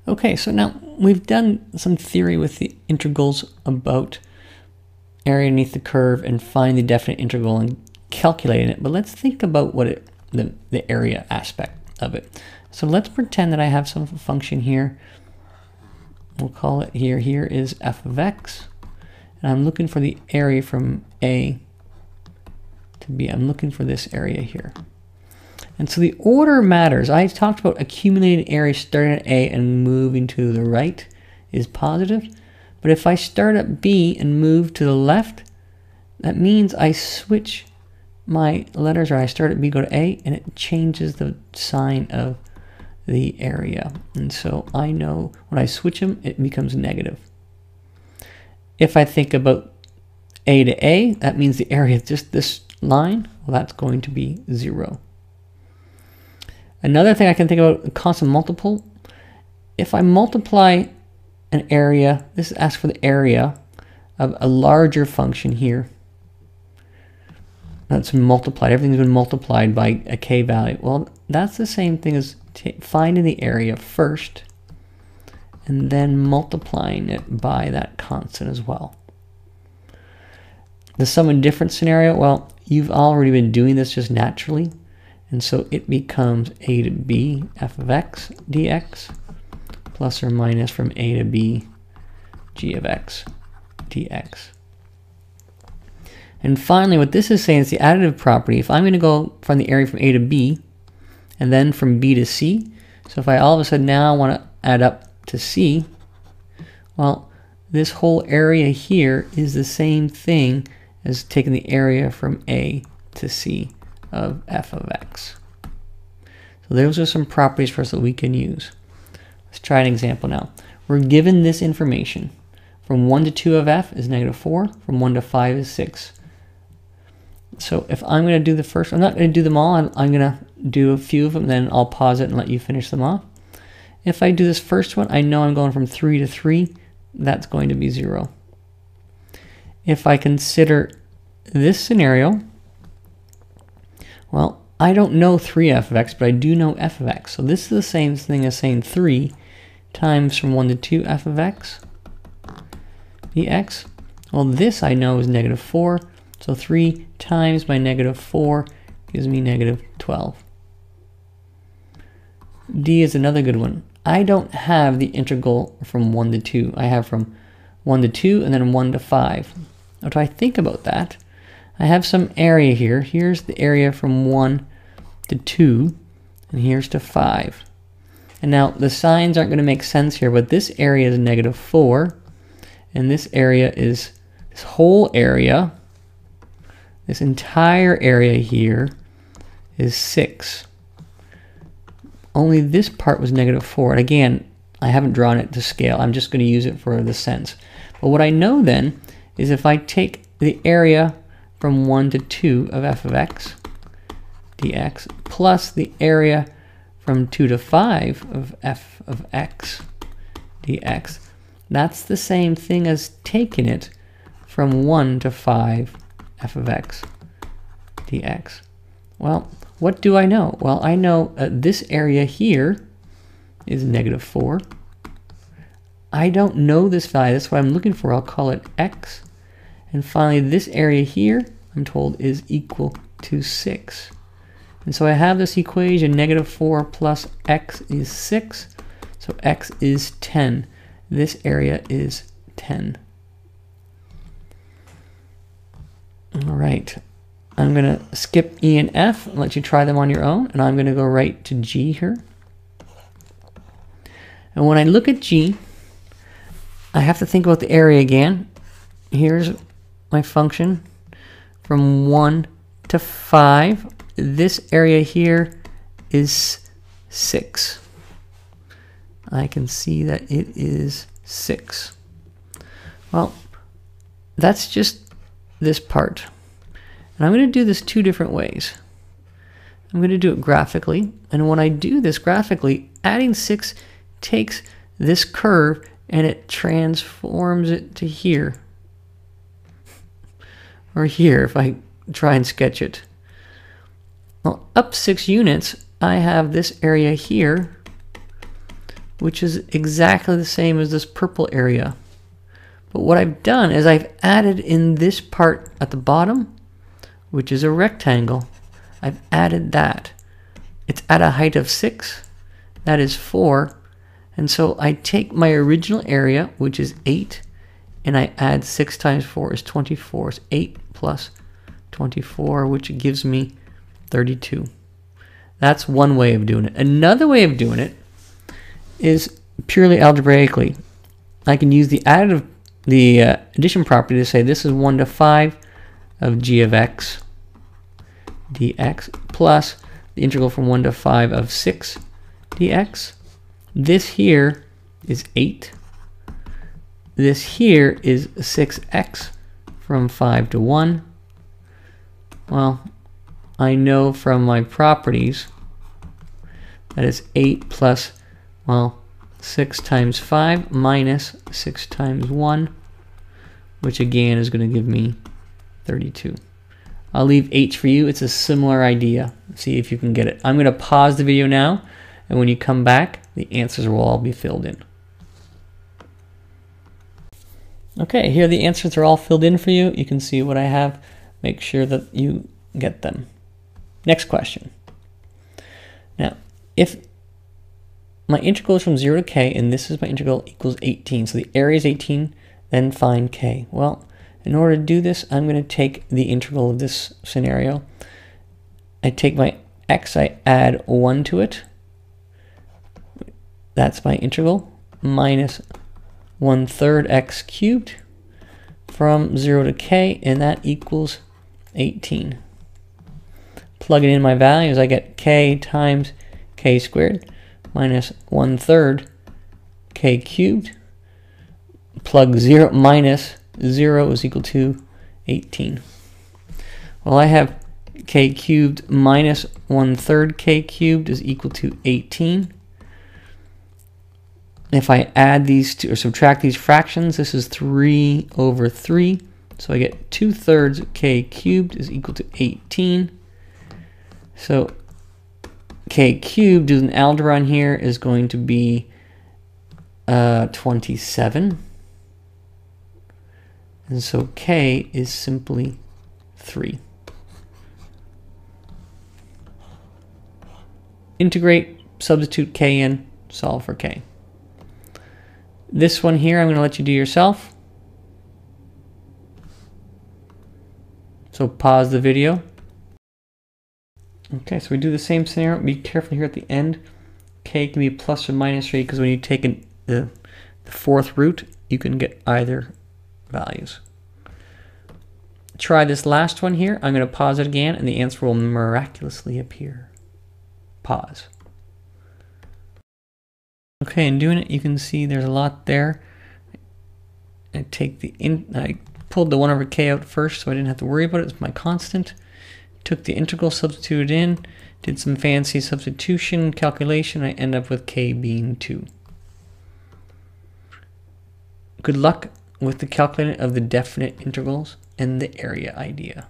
Okay, so now we've done some theory with the integrals about area underneath the curve and find the definite integral and calculating it. But let's think about what the area aspect of it. So let's pretend that I have some function here. We'll call it here. Here is f of x. And I'm looking for the area from A to B. I'm looking for this area here. And so the order matters. I talked about accumulated area starting at A and moving to the right is positive. But if I start at B and move to the left, that means I switch my letters, or I start at B, go to A, and it changes the sign of the area. And so I know when I switch them, it becomes negative. If I think about A to A, that means the area is just this line. Well, that's going to be 0. Another thing I can think about, a constant multiple. If I multiply an area, this asks for the area of a larger function here. That's multiplied. Everything's been multiplied by a k value. Well, that's the same thing as finding the area first and then multiplying it by that constant as well. The sum and difference scenario, well, you've already been doing this just naturally. And so it becomes a to b f of x dx plus or minus from a to b g of x dx. And finally, what this is saying is the additive property. If I'm going to go from the area from A to B and then from B to C, so if I all of a sudden now want to add up to C, well, this whole area here is the same thing as taking the area from A to C of f of x. So those are some properties for us that we can use. Let's try an example now. We're given this information. From 1 to 2 of f is -4. From 1 to 5 is 6. So if I'm going to do the first, I'm not going to do them all. I'm going to do a few of them, then I'll pause it and let you finish them off. If I do this first one, I know I'm going from 3 to 3. That's going to be 0. If I consider this scenario, well, I don't know 3f of x, but I do know f of x. So this is the same thing as saying 3 times from 1 to 2 f of x dx. Well, this I know is -4. So 3 times my -4 gives me -12. D is another good one. I don't have the integral from 1 to 2. I have from 1 to 2 and then 1 to 5. Now, if I think about that, I have some area here. Here's the area from 1 to 2, and here's to 5. And now the signs aren't going to make sense here, but this area is -4, and this area is, this whole area, this entire area here is 6. Only this part was -4. And again, I haven't drawn it to scale. I'm just going to use it for the sense. But what I know then is if I take the area from 1 to 2 of f of x dx plus the area from 2 to 5 of f of x dx, that's the same thing as taking it from 1 to 5 f of x dx. Well, what do I know? Well, I know this area here is -4. I don't know this value. That's what I'm looking for. I'll call it x. And finally, this area here, I'm told, is equal to 6. And so I have this equation, -4 plus x is 6. So x is 10. This area is 10. All right. I'm going to skip E and F and let you try them on your own. And I'm going to go right to G here. And when I look at G, I have to think about the area again. Here's my function from 1 to 5. This area here is 6. I can see that it is 6. Well, that's just this part. And I'm going to do this 2 different ways. I'm going to do it graphically. And when I do this graphically, adding 6 takes this curve and it transforms it to here. Or here, if I try and sketch it. Well, up 6 units, I have this area here, which is exactly the same as this purple area. But what I've done is I've added in this part at the bottom, which is a rectangle. I've added that. It's at a height of 6. That is 4. And so I take my original area, which is 8, and I add 6 times 4 is 24. It's 8 plus 24, which gives me 32. That's one way of doing it. Another way of doing it is purely algebraically. I can use the addition property to say this is 1 to 5 of g of x dx plus the integral from 1 to 5 of 6 dx. This here is 8. This here is 6x from 5 to 1. Well, I know from my properties that is 8 plus, well, 6 times 5 minus 6 times 1, which again is going to give me 32. I'll leave H for you. It's a similar idea. See if you can get it. I'm going to pause the video now, and when you come back, the answers will all be filled in. Okay, here the answers are all filled in for you. You can see what I have. Make sure that you get them. Next question. Now, if my integral is from 0 to k, and this is my integral equals 18, so the area is 18, then find k. Well, in order to do this, I'm going to take the integral of this scenario. I take my x, I add 1 to it. That's my integral, minus 1/3 x cubed from 0 to k, and that equals 18. Plugging in my values, I get k times k squared minus 1/3 k cubed. Plug 0 minus 0 is equal to 18. Well, I have k cubed minus 1/3 k cubed is equal to 18. If I add these two or subtract these fractions, this is 3 over 3. So I get 2/3 k cubed is equal to 18. So k cubed, do an algebra on here, is going to be 27. And so k is simply 3. Integrate, substitute k in, solve for k. This one here I'm going to let you do yourself. So pause the video. Okay, so we do the same scenario. Be careful here at the end. K can be plus or minus 3 because when you take the fourth root, you can get either values. Try this last one here. I'm going to pause it again, and the answer will miraculously appear. Pause. Okay, in doing it, you can see there's a lot there. I pulled the 1 over k out first, so I didn't have to worry about it. It's my constant. Took the integral, substituted in, did some fancy substitution calculation. I end up with k being 2. Good luck with the calculating of the definite integrals and the area idea.